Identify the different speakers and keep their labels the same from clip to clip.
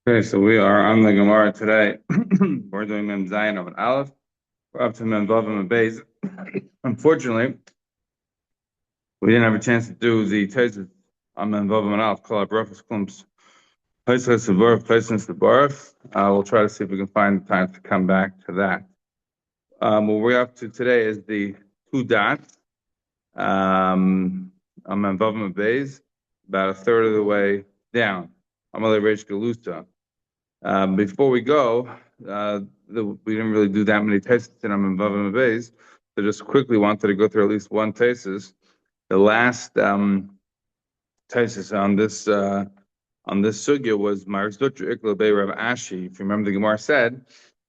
Speaker 1: Okay, so we are on the Gemara today. We're doing Mem Zayin of an Aleph. We're up to Mem Vav and Beis. Unfortunately, we didn't have a chance to do the Tesis on Mem Vav and Aleph. Call our Brachot clumps. Places the Baruch, places the Baruch. We'll try to see if we can find the time to come back to that. What we're up to today is the two dots on Mem Vav and Beis, about a third of the way down. Amalei Reish Galusa. Before we go, we didn't really do that many tests in Vav and Beis, so just quickly wanted to go through at least one tesis. The last tesis on this sugya was Mar Zutra Ikla Bei Rav Ashi. If you remember, the Gemara said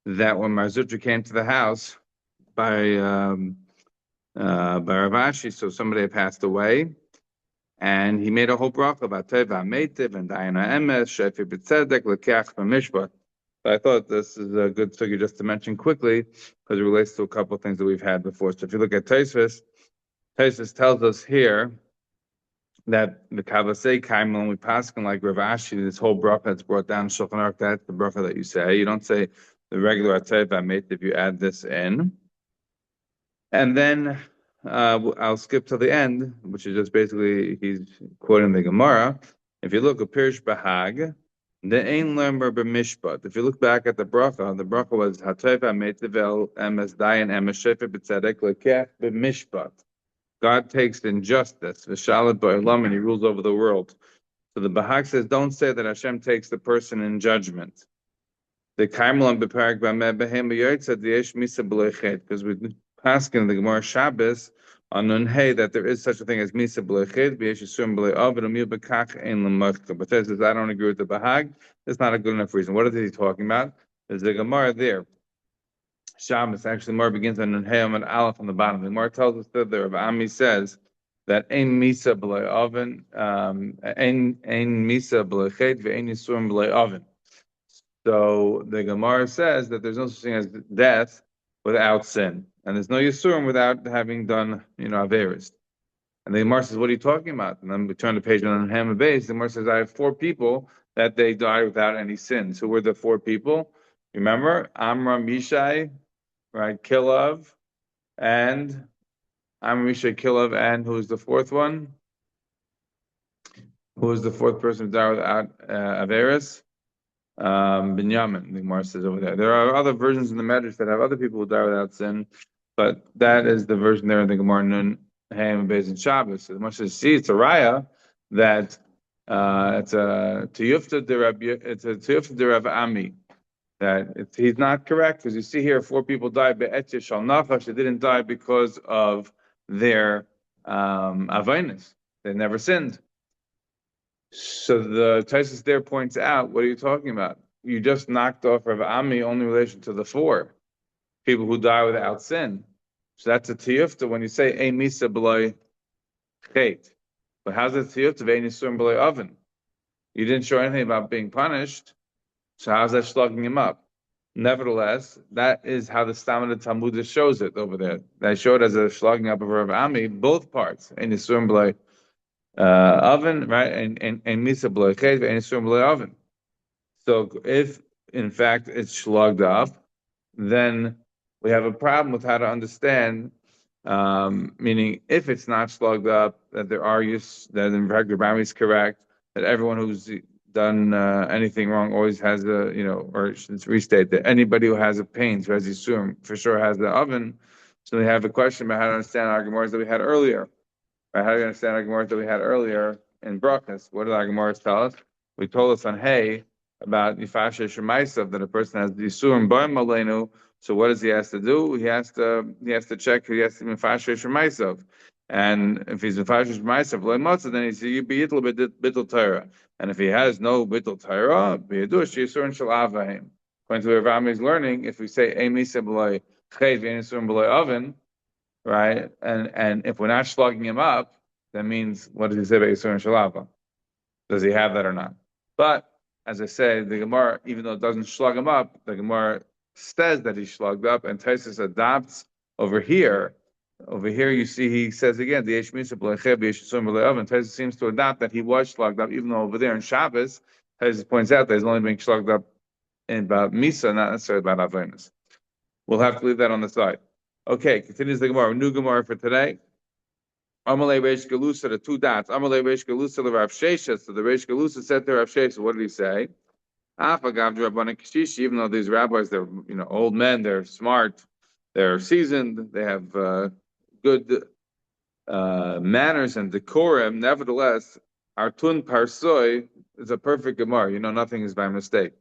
Speaker 1: that when Mar Zutra came to the house by Rav Ashi, so somebody had passed away. And he made a whole bracha about Teva Meitiv and Dayana Emes, Shefi B'Tzedek, Lekach B'Mishpat. So I thought this is a good sugi just to mention quickly because it relates to a couple of things that we've had before. So if you look at Tosfos, Tosfos tells us here that the Kavasei Kaim, when we pass like Rav Ashi, this whole bracha that's brought down in Shulchan Aruch, that's the bracha that you say. You don't say the regular Teva Meitiv, you add this in. And then I'll skip to the end, which is just basically he's quoting the Gemara. If you look at Pirish Bahag, the Ein Lember B'Mishpat. If you look back at the bracha was Hatayva Meitevel Emes Dayan Emes Shefer B'Tzedek Lekech B'Mishpat. God takes injustice, V'Shalat Ba'Olam, and He rules over the world. So the Bahag says, don't say that Hashem takes the person in judgment. The Kaimelam B'Parag B'Ameh B'Hem B'Yoytzad Yesh Misa B'Lechet, because we asking the Gemara Shabbos on Nun that there is such a thing as Misa B'Lechet, B'Yesh Yisurim B'Le'ov, and Amil B'Kach Ein L'Machka. But says, I don't agree with the Bahag. That's not a good enough reason. What is he talking about? There's the Gemara there. Shabbos, actually, the Gemara begins on Nun and Aleph on the bottom. The Gemara tells us that the Rav Ami says that Ein Misa B'Le'oven, Ein Misa B'Lechet, V'Ein Yisurim B'Le'oven. So the Gemara says that there's no such thing as death without sin. And there's no Yisurim without having done, Averis. And the Gemara says, what are you talking about? And then we turn the page on Ham and Beis. The Gemara says, I have four people that they died without any sins. Who were the four people? Remember? Amram, Mishai, right? Kilav, and Amram, Mishai, Kilav, and who's the fourth one? Who is the fourth person who died without Averis? Binyamin, the Gemara says over there. There are other versions in the Medrash that have other people who die without sin, but that is the version there in the Gemara Nun, Hayim, Beis, and Shabbos. So the Gemara says, see, it's a raya that it's a tiyufta de Rav Ami, that he's not correct, because you see here, four people died be'etya shal nachash. They didn't die because of their avainis. They never sinned. So the Taisus there points out, what are you talking about? You just knocked off Rav Ami only in relation to the four people who die without sin. So that's a tiyufta when you say Ein Misa B'Loi Chet. But how's it tiyufta Ve'Ein Yisurim B'Loi Oven? You didn't show anything about being punished, so how's that slugging him up? Nevertheless, that is how the Stamina Talmud shows it over there. They show it as a slugging up of Rav Ami, both parts. Ein Yisurim B'Loi oven, right? And misa b'lechet and yisurim b'lei oven. So if in fact it's slugged up, then we have a problem with how to understand. Meaning, if it's not slugged up, that there are that in fact the Rambam is correct, that everyone who's done anything wrong always has or should restate that anybody who has a pain, who has yisurim, for sure has the oven. So we have a question about how to understand our Gemaras that we had earlier. Right, how do you understand our Gemara that we had earlier in Brachot? What did our Gemara tell us? We told us on Hay about Yifashe Shemaisav that a person has Yisurim Ba'im Aleinu. So what does he have to do? He has to check. He has to Yifashe Shemaisav, and if he's Yifashe Shemaisav Leimotza, then he's Yibitl Bittul Torah. And if he has no Bittul Torah, B'Yedush Yisurim Shel Avahim. According to Rav Ami's learning, if we say Eimisa B'Loi Chet V'Yisurim B'Loi Oven, right? And if we're not slugging him up, that means, what does he say about Yisur and Shalava? Does he have that or not? But, as I say, the Gemara, even though it doesn't slug him up, the Gemara says that he's slugged up, and Taisus adopts over here. Over here, you see, he says again, the Yesh Misa B'Lecheb, Yesh Yisur B'Le'ov, and Taisus seems to adopt that he was slugged up, even though over there in Shabbos, Taisus points out that he's only being shlugged up in about Misa, not necessarily about Avenis. We'll have to leave that on the side. Okay, continues the Gemara. New Gemara for today. Amalei Reish Galusa, the two dots. Amalei Reish Galusa, the Rav Shesha. So the Reish Galusa said to Rav Shesha, what did he say? Even though these rabbis, they're old men, they're smart, they're seasoned, they have good manners and decorum. Nevertheless, Artun Parsoi is a perfect Gemara. Nothing is by mistake.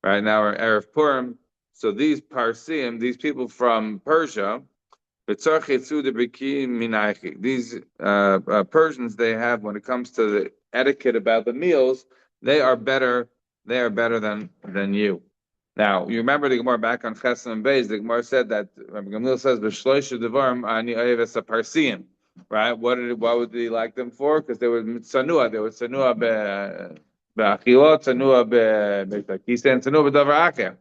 Speaker 1: Right now, we're Erev Purim. So these Parsim, these people from Persia, these Persians, they have, when it comes to the etiquette about the meals, they are better. They are better than you. Now, you remember the Gemara back on Chesed and Beis. The Gemara said that Rabbi Gamliel says, "B'shloisha devarim ani oyev es haparsim." Right? What would he like them for? Because they were tzanua. They were tzanua be'achilot, tzanua be'takisa, and tzanua be'davar acher.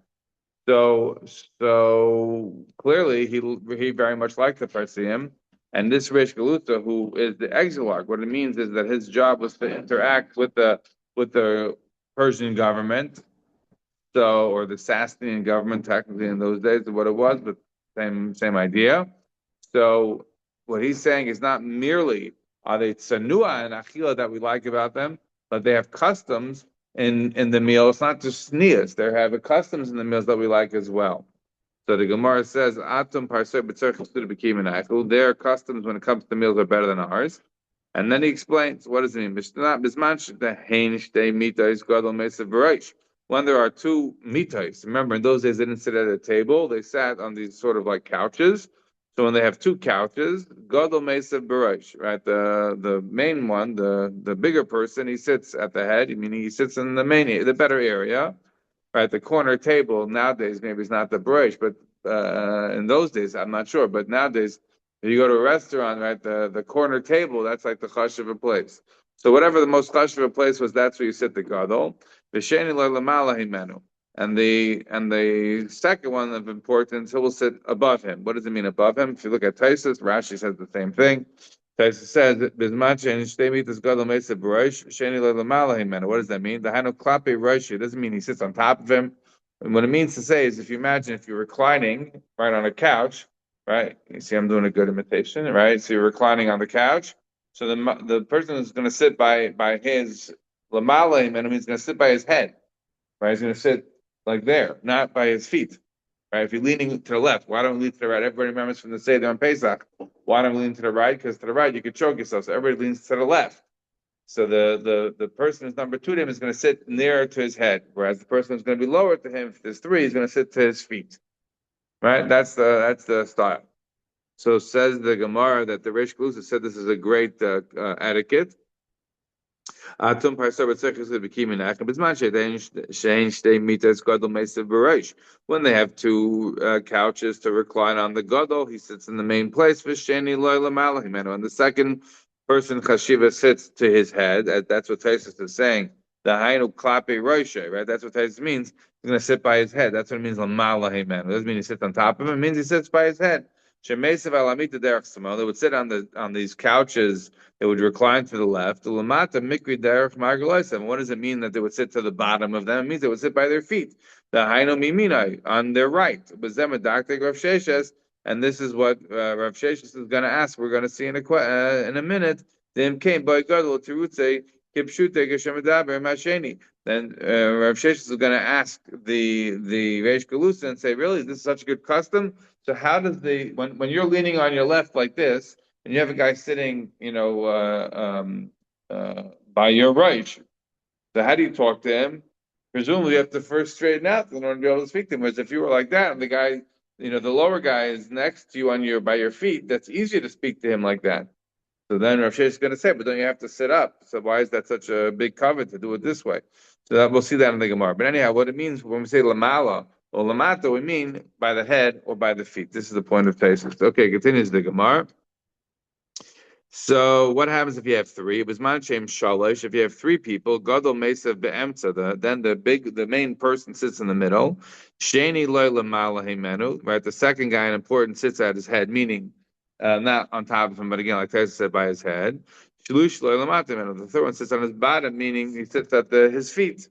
Speaker 1: So clearly he very much liked the Parsim, and this Reish Galuta, who is the exilarch, what it means is that his job was to interact with the Persian government, or the Sasanian government, technically in those days, is what it was, but same idea. So what he's saying is not merely are they tsanua and achila that we like about them, but they have customs in the meal. It's not just sneas. They have customs in the meals that we like as well. So the Gemara says, Atum parser b'tzarech their customs when it comes to meals are better than ours. And then he explains, what does it mean? When there are two mitais, remember in those days they didn't sit at a table, they sat on these sort of like couches. So when they have two couches, gadol mesav b'rosh, right? The main one, the bigger person, he sits at the head, meaning he sits in the better area. Right, the corner table nowadays maybe it's not the b'rosh, but in those days I'm not sure. But nowadays, if you go to a restaurant, right, the corner table that's like the chashuv place. So whatever the most chashuv place was, that's where you sit the gadol. V'sheni le'lamala himenu, and the second one of importance, he will sit above him. What does it mean above him? If you look at Taisus, Rashi says the same thing. Taisus says, what does that mean? The hanu klape roshi doesn't mean he sits on top of him. And what it means to say is, if you imagine if you're reclining right on a couch, right? You see, I'm doing a good imitation, right? So you're reclining on the couch. So the person is going to sit by his lamala himenu, he's going to sit by his head, right? He's going to sit like there, not by his feet. Right? If you're leaning to the left, why don't we lean to the right? Everybody remembers from the Seder on Pesach. Why don't we lean to the right? Because to the right you could choke yourself. So everybody leans to the left. So the person who's number two to him is going to sit nearer to his head, whereas the person who's going to be lower to him, if there's three, is going to sit to his feet. Right? That's the style. So says the Gemara that the Reish Galusa said this is a great etiquette. Atum parsar b'tzechus lebikimin achim b'zman shein shtei mitas gadol meisav b'reish. When they have two couches to recline on the gadol, he sits in the main place. V'sheni loy lamala himenu, and the second person chashiva sits to his head. That's what Taisus is saying. The hainu klape roishe, right? That's what Taisus means. He's going to sit by his head. That's what it means lamala himenu. It doesn't mean he sits on top of him. It means he sits by his head. Shemeisav alamita derech samo. They would sit on these couches. They would recline to the left. The lamata mikri derech margaloisem. What does it mean that they would sit to the bottom of them? It means they would sit by their feet. The haino miminai, on their right. B'zemadaktek Rav Sheshes, and this is what Rav Sheshes is going to ask. We're going to see in a minute. Then came by gadol tirutze kipshute geshemedaber masheni. Then Rav Sheshes is going to ask the Reish Galusa and say, really, this is such a good custom. So how does when you're leaning on your left like this, and you have a guy sitting, by your right, so how do you talk to him? Presumably, you have to first straighten out in order to be able to speak to him. Whereas if you were like that, and the guy, the lower guy is next to you by your feet, that's easier to speak to him like that. So then Rav Sheshes is going to say, but don't you have to sit up? So why is that such a big cover to do it this way? So we'll see that in the Gemara. But anyhow, what it means when we say lamala or lamata, we mean by the head or by the feet. This is the point of Taisus. Okay, continues the Gemara. So what happens if you have three? It was manchem shalosh. If you have three people, gadol mesav be'emtza. Then the main person sits in the middle. Sheni loy lamala himenu. Right, the second guy, an important, sits at his head, meaning not on top of him, but again, like Taisus said, by his head. Shlush loy lamata himenu. The third one sits on his bottom, meaning he sits at his feet.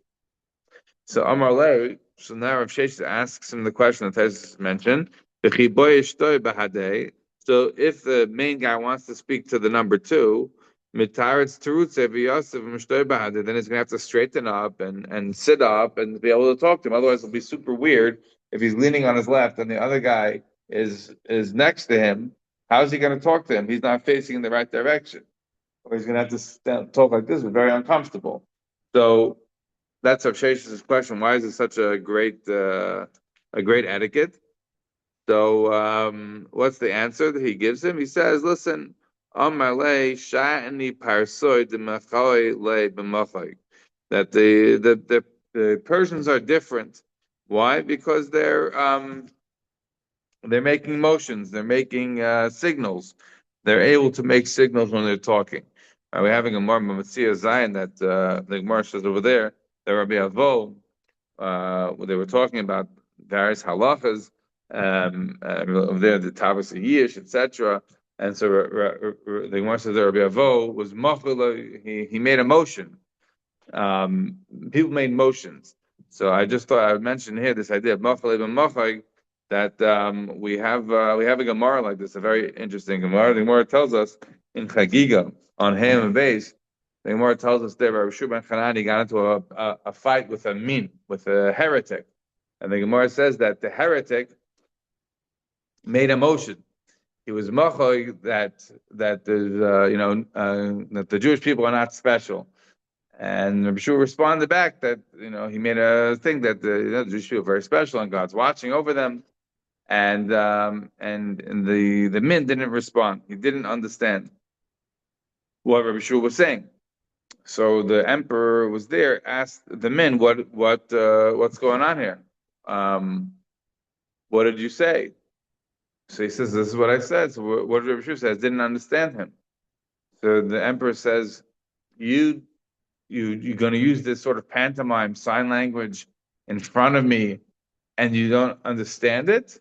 Speaker 1: So Amar Lei, so now Rav Sheshes asks him the question that Taisus mentioned. "V'chi boy ishtoi b'hadei." So if the main guy wants to speak to the number two, mitaretz terutze v'yosef m'shtoi b'hadei, then he's going to have to straighten up and sit up and be able to talk to him. Otherwise, it'll be super weird if he's leaning on his left and the other guy is next to him. How's he going to talk to him? He's not facing in the right direction. Or he's going to have to talk like this. It's very uncomfortable. So that's Rav Shesh's question. Why is it such a great etiquette? So what's the answer that he gives him? He says, "Listen, Amalei sha'ani parsoy demachoi le b'machoi." That the Persians are different. Why? Because they're making motions, they're making signals. They're able to make signals when they're talking. We're having a Gemara Matzia Zion that the Gemara says over there that Rabbi Avo, they were talking about various halachas over there, the Tavas Yish, etc. And so the Gemara says that Rabbi Avo was machul. He made a motion. People made motions. So I just thought I would mention here this idea of machal ibn machal, that we have a Gemara like this, a very interesting Gemara. The Gemara tells us in Chagiga on Ham and Beis. The Gemara tells us there, Rabbi Shua ben Chanani got into a fight with a heretic, and the Gemara says that the heretic made a motion. He was machal that the Jewish people are not special. And Rabbi Shua responded back that he made a thing that the Jewish people are very special and God's watching over them, and the min didn't respond. He didn't understand what Rabbi Shua was saying. So the emperor was there, asked the min, what's going on here? What did you say? So he says, this is what I said. So what Rabbi Shua says, didn't understand him. So the emperor says, you're going to use this sort of pantomime sign language in front of me and you don't understand it?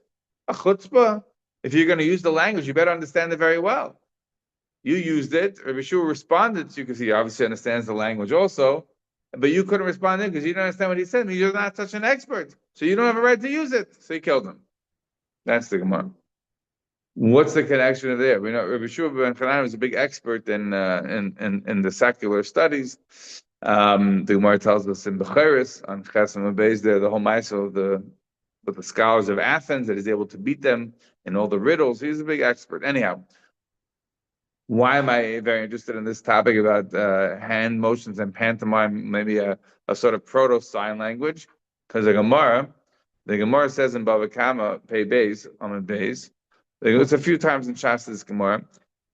Speaker 1: A chutzpah. If you're going to use the language, you better understand it very well. You used it. Rabbi Shua responded to you because he obviously understands the language also, but you couldn't respond to him because you didn't understand what he said. You're not such an expert, so you don't have a right to use it. So he killed him. That's the Gemara. What's the connection there? We know Rabbi Shua ben Chanani was a big expert in the secular studies. The Gemara tells us in Bechiris on Chesam and Beis there the whole ma'aseh of the scholars of Athens that he's able to beat them in all the riddles. He's a big expert. Anyhow, why am I very interested in this topic about hand motions and pantomime? Maybe a sort of proto sign language, because the Gemara says in Bava Kama Pei Beis on Beis. It's a few times in Shas's Gemara.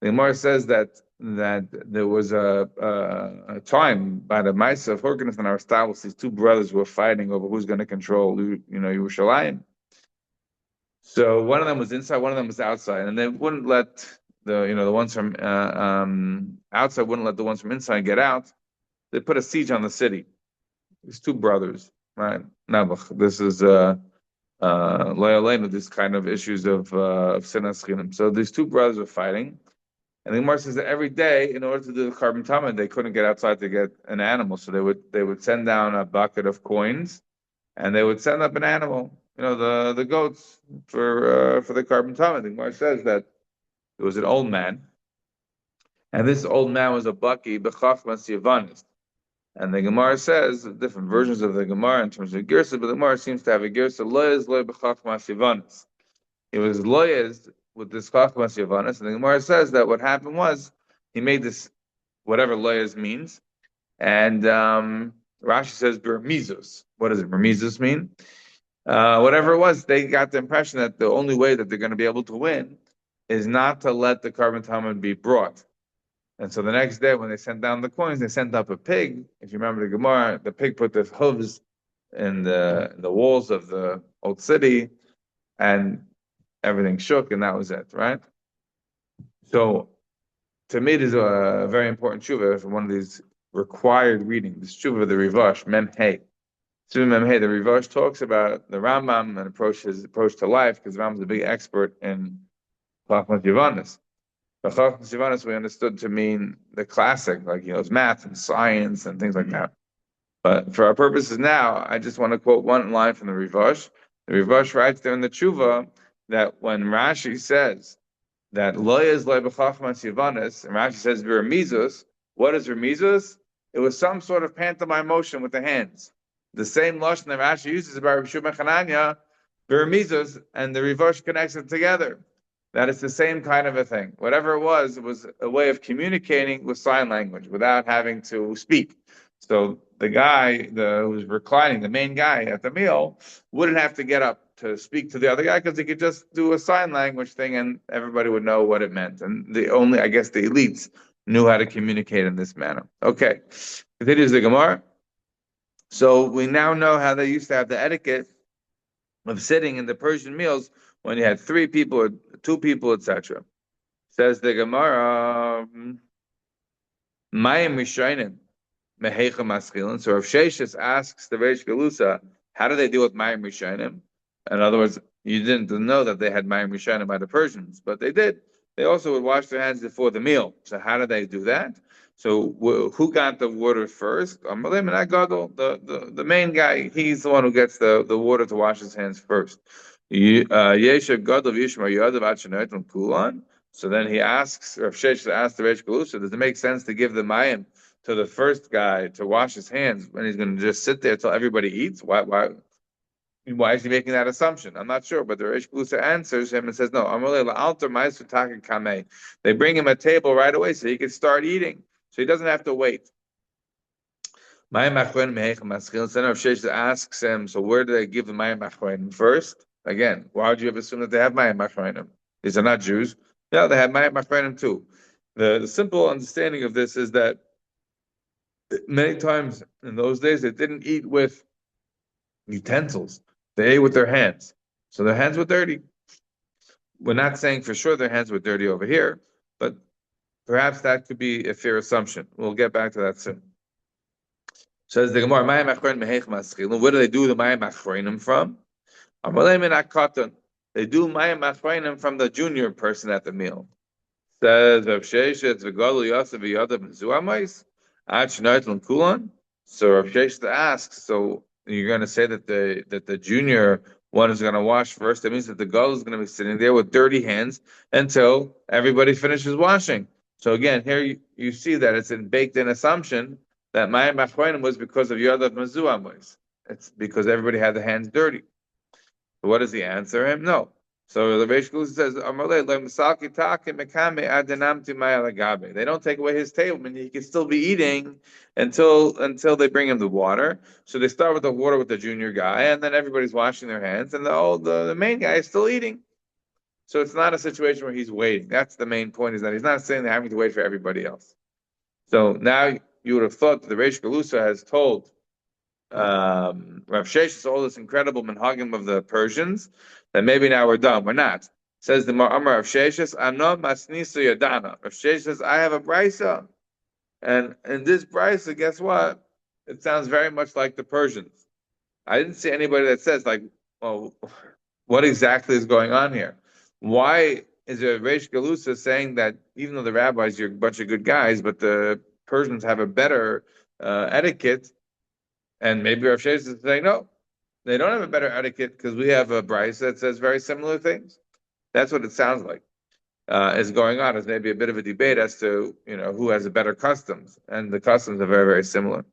Speaker 1: The Gemara says that there was a time by the Maisa of Horganus and Aristotle, these two brothers were fighting over who's going to control, Yerushalayim. So one of them was inside, one of them was outside, and they wouldn't let the ones from outside wouldn't let the ones from inside get out. They put a siege on the city. These two brothers, right? Nabuch. This is this kind of issues of sinas chinam. So these two brothers were fighting, and the Gemara says that every day, in order to do the carbon tamid, they couldn't get outside to get an animal, so they would send down a bucket of coins, and they would send up an animal, the goats for the carbon tamid. The Gemara says that there was an old man, and this old man was a baki b'chachmas yavanis. And the Gemara says different versions of the Gemara in terms of girsa, but the Gemara seems to have a girsa loyez loy b'chachmas yavanis. He was loyez with this chachmas yavanis, and the Gemara says that what happened was he made this whatever loyez means, and Rashi says bermizus. What does bermizus mean? Whatever it was, they got the impression that the only way that they're going to be able to win is not to let the carbon tamid be brought. And so the next day, when they sent down the coins, they sent up a pig. If you remember the Gemara, the pig put the hooves in the walls of the old city, and everything shook, and that was it, right? So, to me, it is a very important tshuva for one of these required reading. This tshuva of the Rivash, Mem Hey. Tshuva Mem Hey, the Rivash talks about the Rambam and his approach to life, because Rambam is a big expert in Chachmas Yavanis. But Chachmas Yavanis we understood to mean the classic, like math and science and things like that. But for our purposes now, I just want to quote one line from the Rivash. The Rivash writes there in the Tshuva that when Rashi says that loyas loy b'chachmas yivanis, and Rashi says v'remizus, what is remizus? It was some sort of pantomime motion with the hands. The same lashon that Rashi uses about Rav Shimon Chananya, v'remizus, and the Rivash connects it together. That it's the same kind of a thing. Whatever it was a way of communicating with sign language without having to speak. So the guy who was reclining, the main guy at the meal, wouldn't have to get up to speak to the other guy because he could just do a sign language thing and everybody would know what it meant. And I guess the elites knew how to communicate in this manner. Okay, continues the Gemara. So we now know how they used to have the etiquette of sitting in the Persian meals when you had 3 people or 2 people, etc. Says the Gemara, Mayim Rishonim. Mehecha Maschilin. So Rav Sheshes asks the Reish Galusa, how do they deal with Mayim Rishonim? In other words, you didn't know that they had Mayim Rishonim by the Persians, but they did. They also would wash their hands before the meal. So how do they do that? So who got the water first? The main guy, he's the one who gets the water to wash his hands first. Yeshav Gadol Yishmar Yadav Achanoitim Kulan. So then he asks, Rav Sheshes asks the Reish Galusa, does it make sense to give the Mayim to the first guy to wash his hands when he's going to just sit there till everybody eats? Why is he making that assumption? I'm not sure, but the Reish Galusa answers him and says, no, they bring him a table right away so he can start eating, so he doesn't have to wait. Then Rav Sheshes asks him, so where do they give the Mayim Achronim first? Again, why would you ever assume that they have Mayim Achronim? These are not Jews. No, they have Mayim Achronim too. The simple understanding of this is that many times in those days they didn't eat with utensils. They ate with their hands. So their hands were dirty. We're not saying for sure their hands were dirty over here, but perhaps that could be a fair assumption. We'll get back to that soon. Says the Gemara, where do they do the Mayim Achronim from? They do Mayim Achronim from the junior person at the meal. Says Rav Sheshes v'Gadol Yosef v'Yadav Mezuamais. So Rav Sheshes asks, so you're going to say that the junior one is going to wash first? That means that the gadol is going to be sitting there with dirty hands until everybody finishes washing. So again, here you see that it's a baked-in assumption that Mayim Achronim was because of Yadav Mezuam. It's because everybody had the hands dirty. So what does he answer him? No. So the Reish Galusa says, they don't take away his table, I mean, he can still be eating until they bring him the water. So they start with the water with the junior guy, and then everybody's washing their hands, and the main guy is still eating. So it's not a situation where he's waiting. That's the main point, is that he's not saying they're having to wait for everybody else. So now you would have thought that the Reish Galusa has told Rav Sheshes all this incredible minhagim of the Persians, that maybe now we're done. We're not. Says the Ma'amar of Sheshes, Ano Masnisu Yadana. Rav Sheshes says, I have a brisa. And in this brisa, guess what? It sounds very much like the Persians. I didn't see anybody that says, like, well, what exactly is going on here? Why is there Reish Galusa saying that even though the rabbis, you're a bunch of good guys, but the Persians have a better etiquette? And maybe Rav Sheshes is saying, no, they don't have a better etiquette because we have a brisa that says very similar things. That's what it sounds like is going on. Is maybe a bit of a debate as to who has a better customs, and the customs are very, very similar.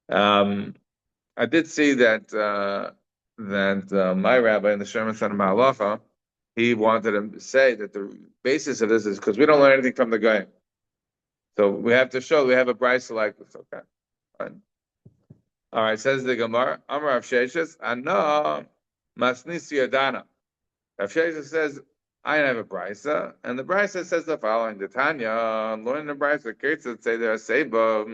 Speaker 1: I did see that my rabbi in the Sherman Son of Mahalacha, he wanted to say that the basis of this is because we don't learn anything from the Goyim. So we have to show we have a brisa like this. Okay. Fine. All right, says the Gemara, Amar Rav Sheshes, Ana Masnisi Yadana. Rav Sheshes says, I have a brisa, and the brisa says the following: the Tanya, learning the brisa, Ketzad say there a seba.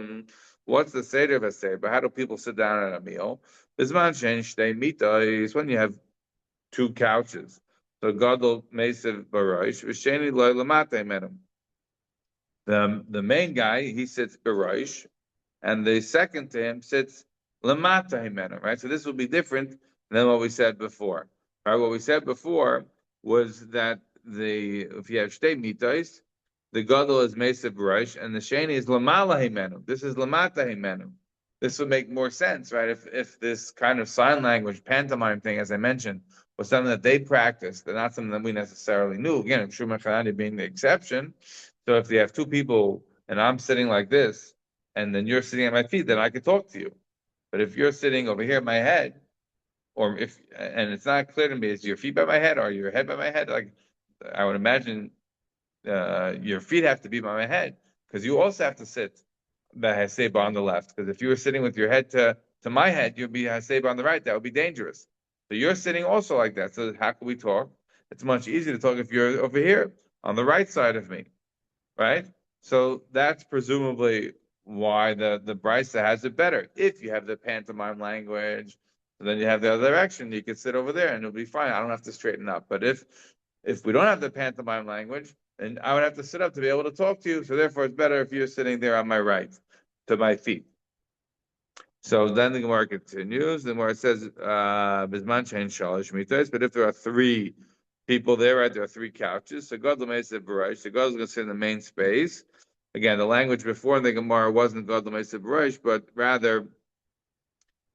Speaker 1: What's the seder of a seba? How do people sit down at a meal? Bisman shein shtei mitais, when you have 2 couches. So gadol meisav barosh v'sheni loy lamate menem. The main guy, he sits barosh, and the second to him sits lamata himenu, right? So this will be different than what we said before. Right? What we said before was that if you have shtei mitais, the gadol is meisav barosh, and the sheni is lamala himenu. This is lamata himenu. this would make more sense, right? If this kind of sign language pantomime thing, as I mentioned, was something that they practiced, and not something that we necessarily knew. Again, Shuma Chanani being the exception. So if you have two people and I'm sitting like this, and then you're sitting at my feet, then I could talk to you. But if you're sitting over here at my head, or if and it's not clear to me, is your feet by my head or your head by my head? Like I would imagine your feet have to be by my head because you also have to sit the haseba on the left. Because if you were sitting with your head to my head, you'd be haseba on the right. That would be dangerous. So you're sitting also like that. So how can we talk? It's much easier to talk if you're over here on the right side of me, right? So that's presumably why the Brisa has it better. If you have the pantomime language, then you have the other direction. You can sit over there and it'll be fine. I don't have to straighten up. But if we don't have the pantomime language, then I would have to sit up to be able to talk to you. So therefore, it's better if you're sitting there on my right, to my feet. So then the Gemara continues. The Gemara says, "Bisman change shalish mitos." But if there are three people there, right, there are three couches. So God l'meis b'reish. So God is going to sit in the main space. Again, the language before in the Gemara wasn't God l'meis b'reish, but rather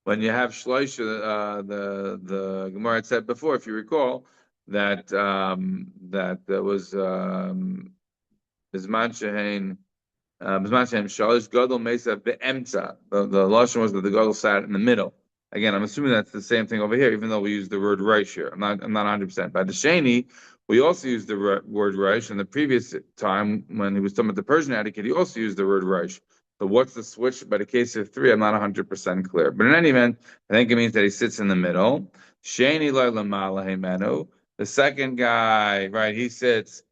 Speaker 1: when you have shlosh, the Gemara had said before, if you recall, that that there was Bisman shehein. Shalish Gadol Mesa Be'emtza. The lashon was that the Gadol sat in the middle. Again, I'm assuming that's the same thing over here, even though we use the word Reish here. I'm not 100%. By the Shani, we also used the word Reish. And the previous time when he was talking about the Persian etiquette, he also used the word Reish. So what's the switch? By the case of three, I'm not 100% clear. But in any event, I think it means that he sits in the middle. Shani Menu. The second guy, right? He sits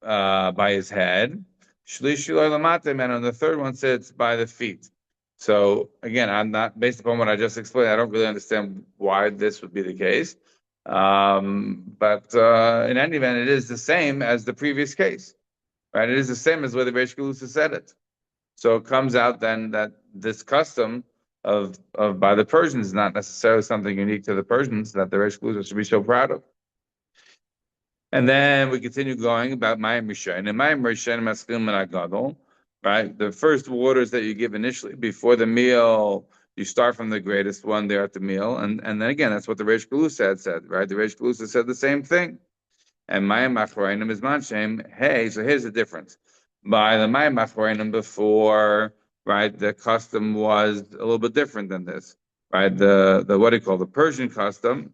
Speaker 1: by his head. Shlishi lamate, and the third one sits by the feet. So again, I'm not based upon what I just explained. I don't really understand why this would be the case. But in any event, it is the same as the previous case, right? It is the same as where the Reish Galusa said it. So it comes out then that this custom of by the Persians is not necessarily something unique to the Persians that the Reish Galusa should be so proud of. And then we continue going about Mayim Rishon. And Mayim Rishon Maskil Menagadol, right? The first waters that you give initially before the meal, you start from the greatest one there at the meal. And then again, that's what the Reish Galusa said, right? The Reish Galusa said the same thing. And Mayim Achroinim is Manshem. Hey, so here's the difference. By the Mayim Achroinim before, right, the custom was a little bit different than this, right? The what do you call the Persian custom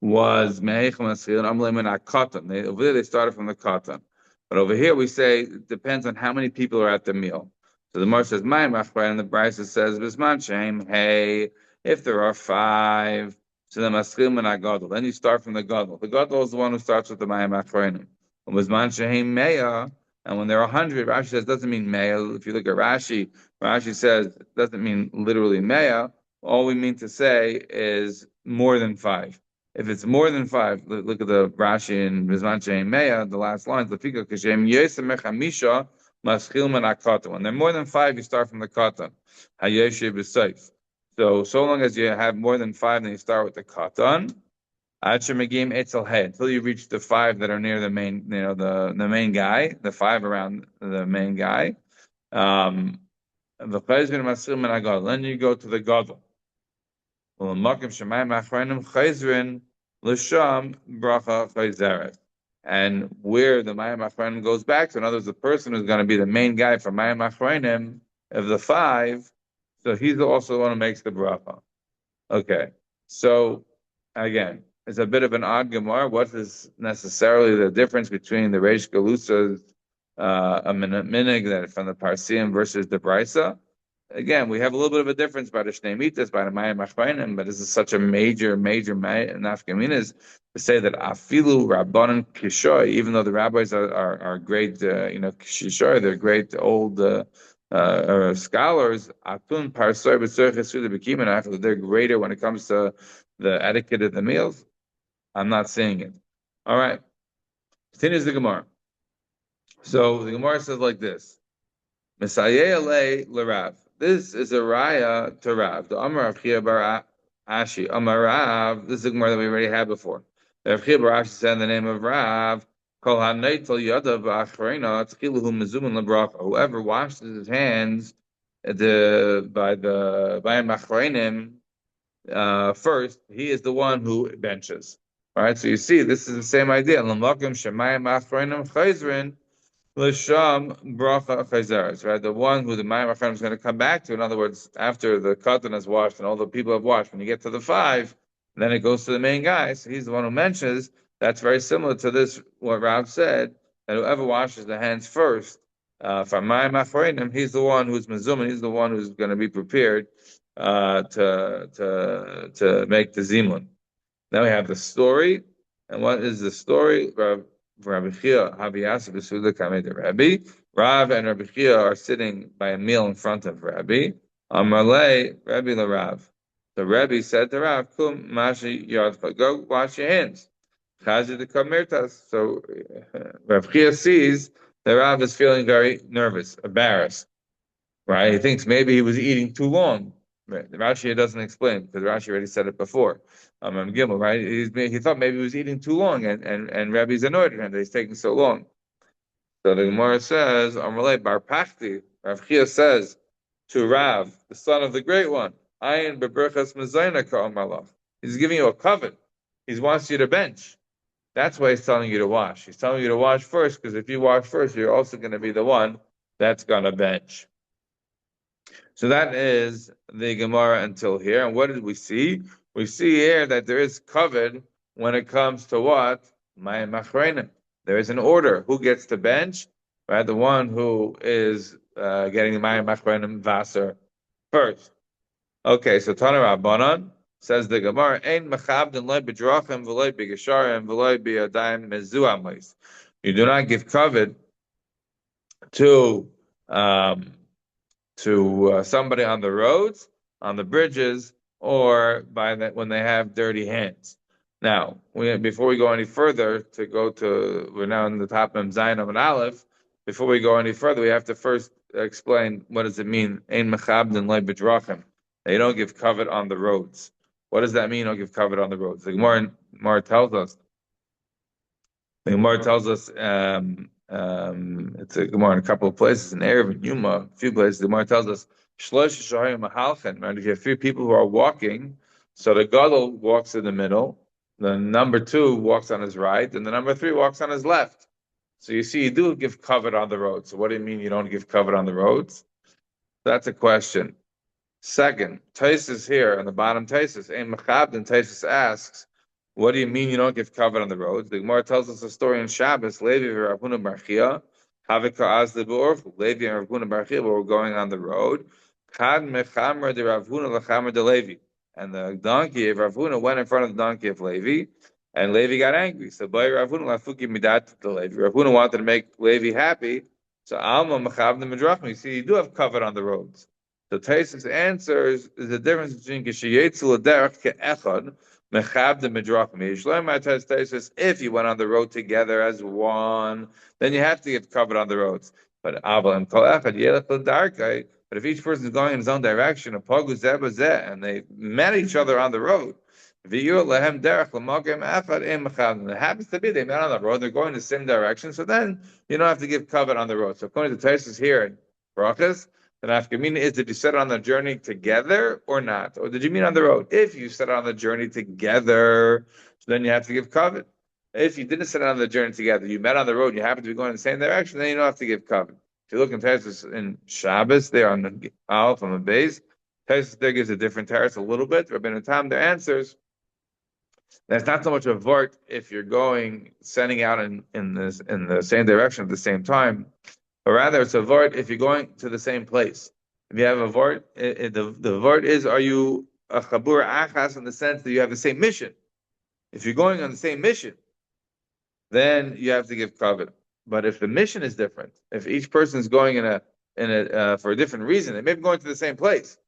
Speaker 1: was Me'echel Maschil and Amlemen Katan. Over there they started from the Katan. But over here we say it depends on how many people are at the meal. So the Mar says, Mayim Achroinim, and the Brisa says, Bisman Shem, hey, if there are five, so the Maschil Menagadol. Then you start from the Gadol. The Gadol is the one who starts with the Mayim Achroinim. Bisman Shem Meya, and when there are 100, Rashi says doesn't mean Meya. If you look at Rashi, Rashi says it doesn't mean literally Meya. All we mean to say is more than five. If it's more than five, look at the Rashi in Bizman Shein Meya, the last lines. Lefika Kashem Yesem Mechamisha Maschil Menakatan. When they're more than five, you start from the katan. Hayeshe B'Seif. So long as you have more than five, then you start with the katan. Megim Etzel Hay, until you reach the five that are near the main, the main guy, the five around the main guy. Then you go to the gadol. And where the Mayim Achronim goes back to, in other words, the person who's going to be the main guy for Mayim Achronim of the five, so he's also the one who makes the bracha. Okay, so again, it's a bit of an odd Gemara. What is necessarily the difference between the Reish Galusa's minig that from the Parsiim versus the Brisa? Again, we have a little bit of a difference by the Shnei Mitas, by the Mayim Achronim, but this is such a major nafkaminas to say that Afilu Rabbanan Kishoy, even though the rabbis are great, Kishoy, they're great old scholars, Atun Parsoy B'Tzorch they're greater when it comes to the etiquette of the meals. I'm not saying it. All right. Continues the Gemara. So the Gemara says like this: Messiah Lerav. This is a raya to Rav. The Amar of Chia Bar Ashi. Amar Rav. This is a Gemara that we already had before. The Rav Chia Bar Ashi said in the name of Rav, Kol Haneitel Yadav Achrena Tzkiluhu Mezuman LeBracha. Whoever washes his hands by Machreinim, first, he is the one who benches. All right, so you see, this is the same idea. L'makom shemayim Machreinim chayzrin l'sham bracha chayzeres. Right, the one who the mayim Machreinim is going to come back to. In other words, after the katan is washed and all the people have washed, when you get to the five, then it goes to the main guy. So he's the one who mentions. That's very similar to this, what Rav said, that whoever washes the hands first, from mayim Machreinim, he's the one who's mezumah, he's the one who's going to be prepared to make the zimun. Now we have the story, and what is the story? Rav Chia Rabbi. Rav and Rabbi Chia are sitting by a meal in front of Rabbi. Amalei Rabbi LaRav. The Rabbi said to Rav, "Kum mashi yadcha, go wash your hands." Chazi the kamirtas. So Rav Chia sees that Rav is feeling very nervous, embarrassed. Right? He thinks maybe he was eating too long. Right. Rashi doesn't explain because Rashi already said it before. Gimel, right? He thought maybe he was eating too long, and Rabbi's annoyed at him that he's taking so long. So the Gemara says, Amalei Bar Pachti, Rav Chia says to Rav, the son of the great one, Ayin beberchas mezayna ka'amalach. He's giving you a covet. He wants you to bench. That's why he's telling you to wash. He's telling you to wash first because if you wash first, you're also going to be the one that's going to bench. So that is the Gemara until here. And what did we see? We see here that there is covered when it comes to what? Mayim Machreinim. There is an order. Who gets to bench? Right? The one who is getting the Mayim Machreinim Vaser first. Okay, so Tana Rabbanan says the Gemara, Ein Machabdin loy b'drachim v'loy b'gesharim v'loy b'yadayim mezuam leis. You do not give covet to somebody on the roads, on the bridges, or when they have dirty hands. Now, before we go any further, we're now in the top of Zayin and Aleph. Before we go any further, we have to first explain what does it mean, Ein Mechabdin Lei B'drachim. You don't give covet on the roads. What does that mean, you don't give covet on the roads? The Gemara tells us, it's a Gemara in a couple of places, in Erev and Yuma, a few places, the Gemara tells us, right? If you have three people who are walking, so the Gadol walks in the middle, the number two walks on his right, and the number three walks on his left. So you see, you do give covet on the roads. So what do you mean you don't give covet on the roads? That's a question. Second, Taisus here, on the bottom Taisus, Ein Mechabdin, Taisus asks, what do you mean you don't give covet on the roads? The Gemara tells us a story in Shabbos. Levi and Rav Huna Bar Chia, Havika Az Leborf. Levi and Rav Huna Bar Chia were going on the road. Chad Mechamer de Rav Huna Lechamer de Levi. And the donkey of Rav Huna went in front of the donkey of Levi, and Levi got angry. So by Rav Huna Lafuki Midat to Levi. Rav Huna wanted to make Levi happy. So Alma Mechabdin Medrachim. You see, you do have covet on the roads. So Taisus answers is the difference between Kishiyetzu L'derech Ke'echad. If you went on the road together as one, then you have to give covet on the roads. But if each person is going in his own direction, and they met each other on the road, it happens to be they met on the road, they're going the same direction, so then you don't have to give covet on the road. So according to Taisus here in Brachot, the nafkamina is, did you set on the journey together or not? Or did you mean on the road? If you set on the journey together, then you have to give covet. If you didn't set on the journey together, you met on the road, you happen to be going in the same direction, then you don't have to give covet. If you look in Taisus in Shabbos, there on the Aleph on the base, Taisus there gives a different teretz a little bit. Rabbeinu Tam there answers, that's not so much a vort if you're sending out in the same direction at the same time. But rather, it's a vort if you're going to the same place. If you have a vort, the vort is, are you a chabur achas in the sense that you have the same mission? If you're going on the same mission, then you have to give covet. But if the mission is different, if each person is going for a different reason, they may be going to the same place,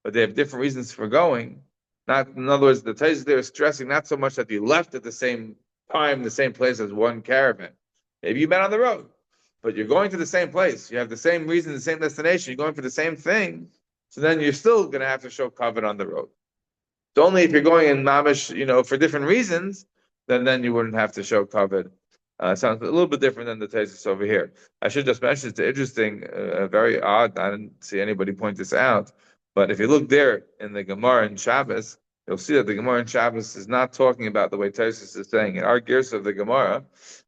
Speaker 1: but they have different reasons for going. In other words, the Taisus there is stressing not so much that you left at the same time, the same place as one caravan. Maybe you met on the road, but you're going to the same place. You have the same reason, the same destination. You're going for the same thing. So then you're still going to have to show covet on the road. It's only if you're going in mamish, for different reasons, then you wouldn't have to show covet Sounds a little bit different than the Taisus over here. I should just mention it's interesting, very odd. I didn't see anybody point this out, but if you look there in the Gemara in Shabbos, you'll see that the Gemara in Shabbos is not talking about the way Taisus is saying. In our Gersa of the Gemara,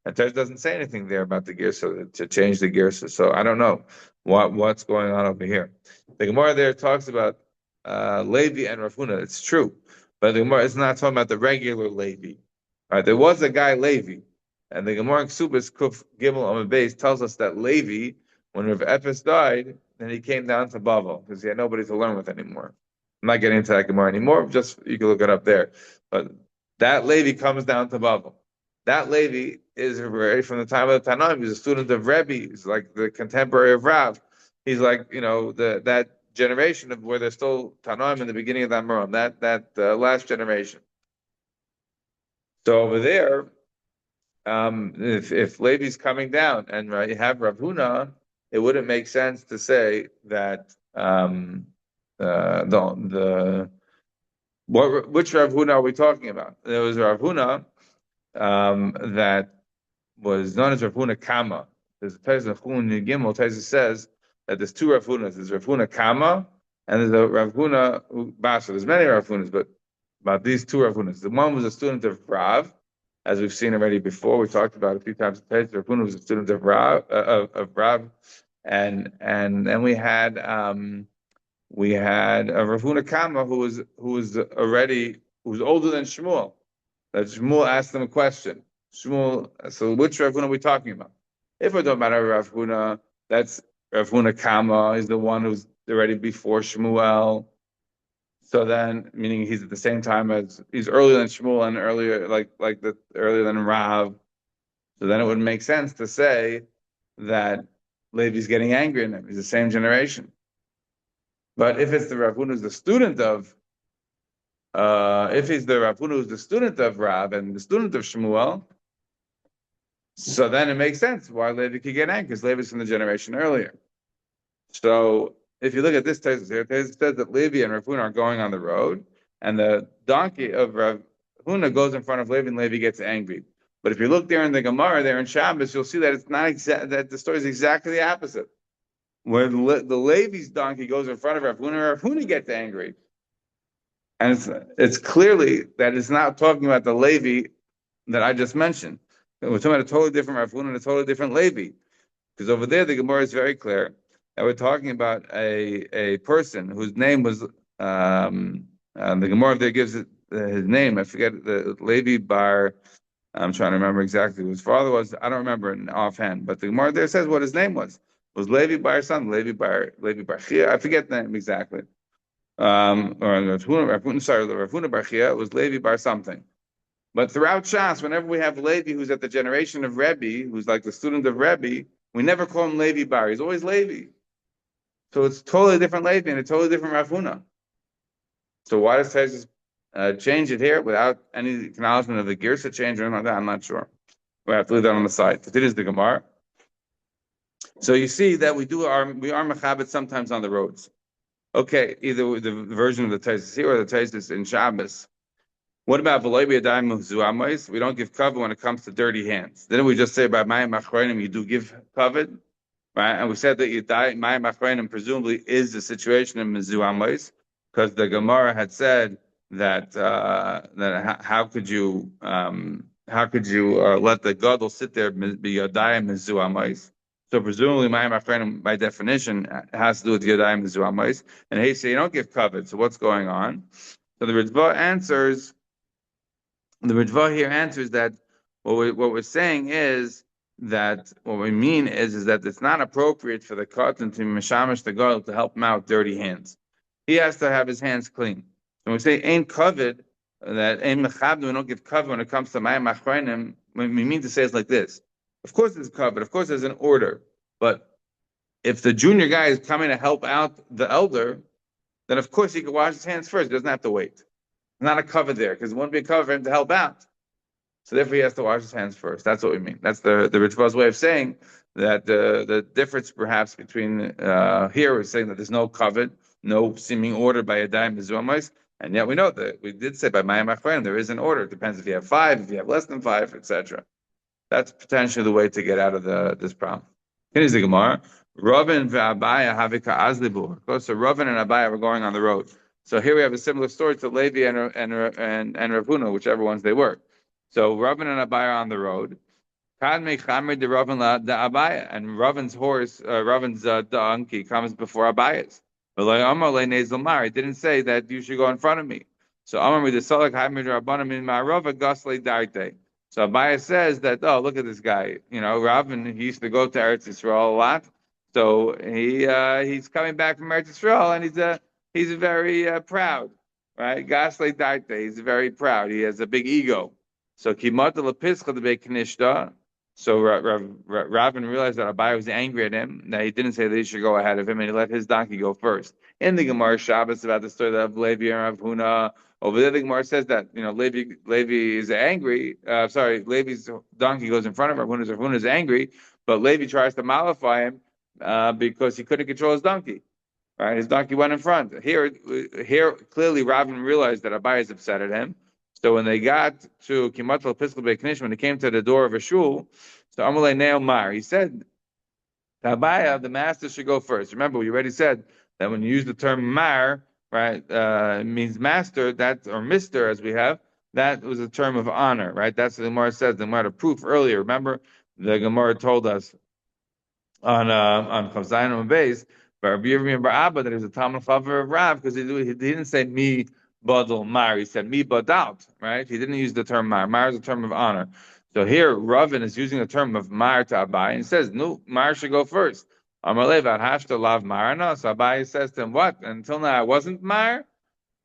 Speaker 1: and Taisus doesn't say anything there about the Gersa to change the Gersa. So I don't know what's going on over here. The Gemara there talks about Levi and Rav Huna. It's true, but the Gemara is not talking about the regular Levi. All right, there was a guy Levi, and the Gemara in Ksubas Kuf Gimel Amud Beis tells us that Levi, when Rav Ephes died, then he came down to Bavel because he had nobody to learn with anymore. I'm not getting into that Gemara anymore. Just you can look it up there. But that Levi comes down to Bavel. That Levi is already from the time of the Tanaim. He's a student of Rebbe. He's like the contemporary of Rav. He's like that generation of where there's still Tanaim in the beginning of the Amoram. That last generation. So over there, if Levi's coming down and you have Rav Huna, it wouldn't make sense to say that which Rav Huna are we talking about? There was Rav Huna that was known as Rav Huna Kama. There's a Taisus of Chun Gimel. Taisus says that there's two Rav Hunas. There's Rav Huna Kama and there's a Rav Huna Basha. There's many Rav Hunas, but about these two Rav Hunas. The one was a student of Rav, as we've seen already before. We talked about it a few times. Rav Huna was a student of Rav, and then we had a Rav Huna Kama who was older than Shmuel. That Shmuel asked him a question. Shmuel, so which Rav Huna are we talking about? If we're talking about a Rav Huna, that's Rav Huna Kama is the one who's already before Shmuel. So then, meaning he's at the same time he's earlier than Shmuel and earlier, earlier than Rav. So then it would make sense to say that Levi's getting angry in him. He's the same generation. But if it's the Rav Huna who's the student of, if he's the Rav Huna who's the student of Rav and the student of Shmuel, so then it makes sense why Levi could get angry, because Levi's from the generation earlier. So if you look at this text here, it says that Levi and Rav Huna are going on the road, and the donkey of Rav Huna goes in front of Levi, and Levi gets angry. But if you look there in the Gemara, there in Shabbos, you'll see that it's not that the story is exactly the opposite. When the Levi's donkey goes in front of Rav Huna gets angry. And it's clearly that it's not talking about the Levi that I just mentioned. We're talking about a totally different Rav Huna and a totally different Levi. Because over there, the Gemara is very clear that we're talking about a person whose name was, the Gemara there gives it his name. I forget, the Levi Bar, I'm trying to remember exactly who his father was. I don't remember it offhand. But the Gemara there says what his name was. It was Levi Bar son, Levi Bar Chia. I forget the name exactly. Or Rav Huna Bar Chia, it was Levi Bar something. But throughout Shas, whenever we have Levi who's at the generation of Rebbe, who's like the student of Rebbe, we never call him Levi Bar. He's always Levi. So it's totally different Levi and a totally different Rav Huna. So why does Taisus change it here without any acknowledgement of the Girsa change or anything like that? I'm not sure. We have to leave that on the side. It is the Gemara. So you see that we are mechabit sometimes on the roads. Okay, either the version of the Taisus here or the Taisus in Shabbos. What about v'loy b'yadayim mezuamos? We don't give cover when it comes to dirty hands. Didn't we just say by mayim achronim you do give cover, right? And we said that mayim achronim presumably is the situation in mezuamos, because the Gemara had said that how could you let the gadol sit there b'yadayim mezuamos? So presumably mayim achronim by definition has to do with yadayim mezuamos, and he said you don't give cover. So what's going on? So the Ritva answers. The Ritva here answers that what we're saying is that what we mean is that it's not appropriate for the katan to mishamish the gadol to help him out dirty hands. He has to have his hands clean. When we say ain't covered, that ain't mechabed, we don't give cover when it comes to mayim achronim, we mean to say it's like this. Of course it's covered, of course there's an order, but if the junior guy is coming to help out the elder, then of course he can wash his hands first. He doesn't have to wait. Not a cover there, because it won't be a cover for him to help out. So therefore he has to wash his hands first. That's what we mean. That's the Ritva's way of saying that the difference perhaps between here is saying that there's no covet, no seeming order by Yadayim Mezumais, and yet we know that we did say by Mayim Achronim there is an order. It depends if you have 5, if you have less than 5, etc. That's potentially the way to get out of this problem. Here's the Gemara. Ravin ve'Abaya havika azlibur. So Ravin and Abaya were going on the road. So here we have a similar story to Levi and Rav Huna, whichever ones they were. So Ravin and Abaya are on the road. And Ravin's horse, Ravin's donkey comes before Abaya's. But like Amar le Nezilmar, it didn't say that you should go in front of me. So Amar with the Salak Hamid Rabbanim in Ma'arova Gosle Darte. So Abaya says that, oh, look at this guy. You know, Ravin, he used to go to Eretz Yisrael a lot. So he's coming back from Eretz Yisrael and he's very proud, right? Gosle Darte, he's very proud. He has a big ego. So Kimata Lepischa the Beknishta. So Ravin realized that Abai was angry at him, that he didn't say that he should go ahead of him, and he let his donkey go first. In the Gemara Shabbos about the story of Levi and Rav Huna, over there the Gemara says that Levi is angry. Levi's donkey goes in front of Rav Huna is angry, but Levi tries to mollify him because he couldn't control his donkey. Right, his donkey went in front. Here clearly Ravin realized that Abai is upset at him. So when they got to Kimatel Piscal Beknish, when they came to the door of a shul, so Amalei Neil Mar, he said, Tabaya, the master should go first. Remember, we already said that when you use the term Mar, right, it means master, that or Mister, as we have, that was a term of honor, right? That's what the Gemara says. The Gemara proof earlier. Remember, the Gemara told us on Chavzayin and Beis, Rabbi Yirmiyah Bar Abba, that he was a Talmud Chaver of Rav, because he didn't say me Badal Mar. He said mi badalt, right? He didn't use the term Mar. Mar is a term of honor. So here, Ravin is using the term of Mar to Abai, and he says, no, Mar should go first. Amarlev, I'd have to love Mar. No, so Abai says to him, what? Until now, I wasn't Mar?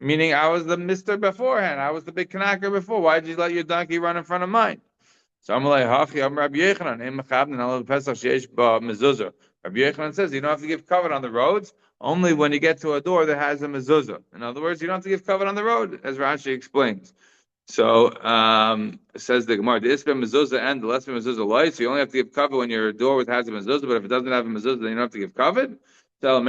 Speaker 1: Meaning I was the mister beforehand. I was the big knacker before. Why did you let your donkey run in front of mine? So Amalei Hachi, Rabbi Yechanan, Im Chabn, Alav Pesach, Sheish Ba Mezuzah. Rabbi Yechanan says you don't have to give cover on the roads, only when you get to a door that has a mezuzah. In other words, you don't have to give cover on the road, as Rashi explains. So says the Gemara, the isbe mezuzah and the less mezuzah light. So you only have to give cover when your door has a mezuzah, but if it doesn't have a mezuzah, then you don't have to give cover. So when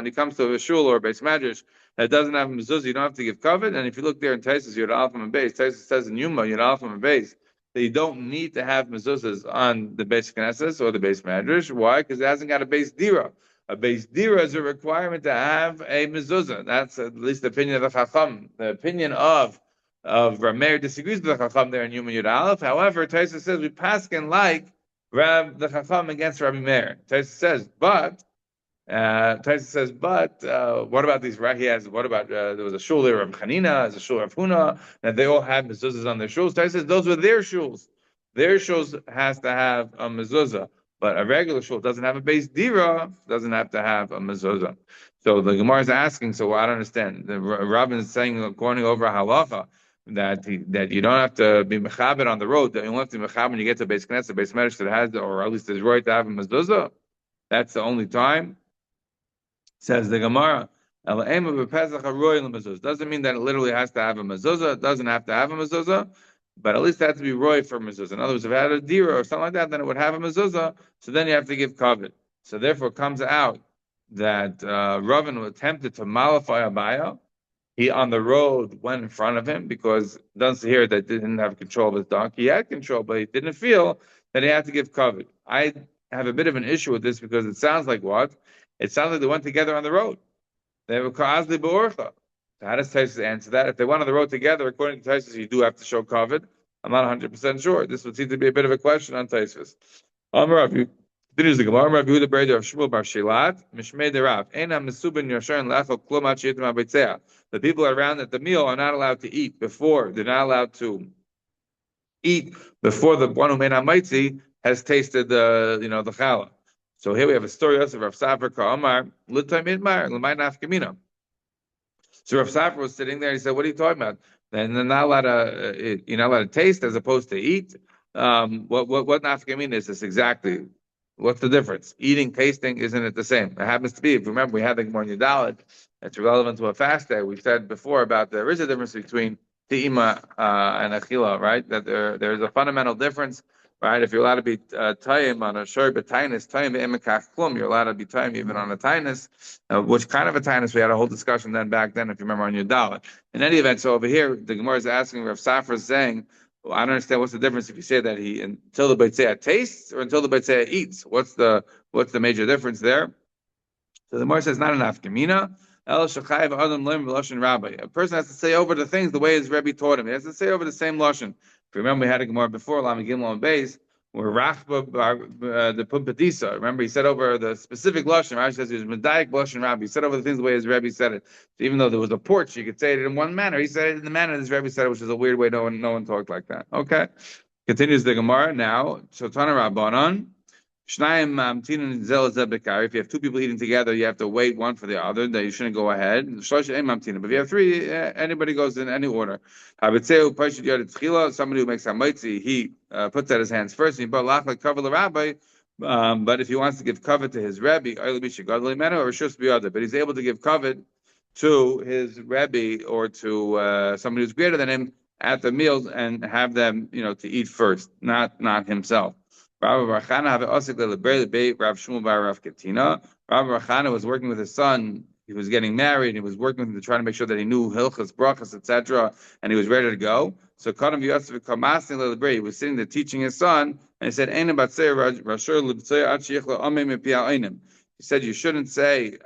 Speaker 1: he comes to a shul or a base madrash that doesn't have a mezuzah, you don't have to give cover. And if you look there in Taisus, you're alpha and base. Taisus says in Yuma, you're alpha and base, that you don't need to have mezuzahs on the base knesses or the base madrash. Why? Because it hasn't got a base dira. A base dira is a requirement to have a mezuzah. That's at least the opinion of the Chacham. The opinion of Rameir disagrees with the Chacham there in Yuma Yud Aleph. However, Taisus says we paskin like the Chacham against Rabbi Meir. Taisus says, but what about these? Right? What about there was a shul there of Chanina, there's a shul of Huna, and they all had mezuzahs on their shuls. Taisus says those were their shuls. Their shuls has to have a mezuzah, but a regular shul doesn't have a base dira, doesn't have to have a mezuzah. So the Gemara is asking. So I don't understand. The Rabbin is saying, according over halacha, that you don't have to be mechaber on the road. That you don't have to be mechaber when you get to base knesset, base medrash that has, or at least is right to have a mezuzah. That's the only time. Says the Gemara, doesn't mean that it literally has to have a mezuzah. It doesn't have to have a mezuzah, but at least it has to be roy for mezuzah. In other words, if it had a dira or something like that, then it would have a mezuzah. So then you have to give kavod. So therefore, it comes out that Ravin attempted to mollify Abaya. He on the road went in front of him because it doesn't hear that he didn't have control of his donkey. He had control, but he didn't feel that he had to give kavod. I have a bit of an issue with this because it sounds like what? It sounds like they went together on the road. They were ka'azli b'orcha. So how does Taisus answer that? If they went on the road together, according to Taisus, you do have to show kavod. I'm not 100% sure. This would seem to be a bit of a question on Taisus. Continues the Gemara. Rabbi Yehuda Breder of Shmuel Bar Shilat Mishmei Derav Ena Mesubin Yosharin Lachol Klom Ad Sheyitim HaBeitzea. The people around at the meal are not allowed to eat before. They're not allowed to eat before the one who made hamaitzi has tasted the the challah. So here we have a story also of Rav Safra Ka'amar L'Tay Midmar L'May Nafkamina. So Rav Safra was sitting there. He said, "What are you talking about? Then they're not allowed to you're not allowed to taste as opposed to eat. What nafkamina is this exactly? What's the difference? Eating, tasting, isn't it the same? It happens to be. If you remember, we had the Gemara Yudalid. That's relevant to a fast day. We said before about there is a difference between te'ima and achila, right? That there's a fundamental difference, right? If you're allowed to be taim on a shor b'tainis, taim b'emekach klum, you're allowed to be taim even on a tainis. Which kind of a tainis? We had a whole discussion back then, if you remember on Yudalid. In any event, so over here, the Gemara is asking, Rav Safra is saying Well, I don't understand what's the difference if you say that he until the Beitzeh tastes or until the Beitzeh eats. What's the major difference there? So the Gemara says not enough. Gemina. El Shachayv Adam Lim Lashon Rabbi. A person has to say over the things the way his Rebbe taught him. He has to say over the same Lashon. If you remember, we had a Gemara before, Lam Gimel and Beis, where Rachba the Pumbedisa. Remember, he said over the specific Lashon. Rashi says he was Medayik Lashon Rabbi. He said over the things the way his Rebbe said it. So even though there was a porch, you could say it in one manner. He said it in the manner his Rebbe said it, which is a weird way. No one talked like that. Okay. Continues the Gemara now. Shotana Rabbanon. If you have two people eating together, you have to wait one for the other. That you shouldn't go ahead. But if you have three, anybody goes in any order. Somebody who makes hamaitzi, he puts out his hands first. But if he wants to give covet to his rebbe, but he's able to give covet to his rebbe or to somebody who's greater than him at the meals and have them, to eat first, not himself. Rabbi Brachana was working with his son. He was getting married. He was working with him to try to make sure that he knew hilchas, brachas, etc., and he was ready to go. So he was sitting there teaching his son, and he said, he said, you shouldn't say,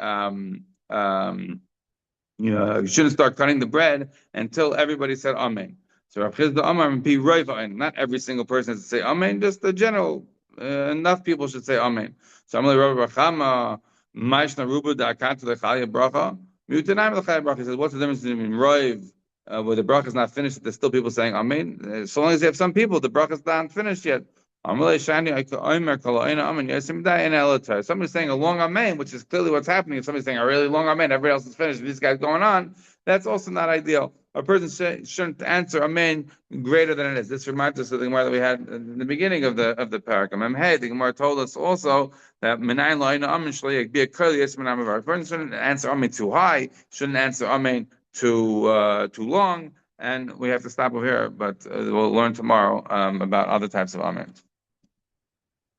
Speaker 1: you shouldn't start cutting the bread until everybody said amen. So Rav Chizda Amar and not every single person has to say amen, just the general. Enough people should say amen. So I'm like Rabbi Rachama, Maishna Rubu da Akatu the Chalia Bracha. Mutanayim the Chalia Bracha. He says, what's the difference between Roiv, where the bracha is not finished, but there's still people saying amen? So long as you have some people, the bracha is not finished yet. Somebody's saying a long amen, which is clearly what's happening. If somebody's saying a really long amen, everybody else is finished, these guys going on, that's also not ideal. A person shouldn't answer amen greater than it is. This reminds us of the Gemara that we had in the beginning of the parak. Hey, the Gemara told us also that a person shouldn't answer amen too high, shouldn't answer amen too long, and we have to stop over here. But we'll learn tomorrow about other types of amen.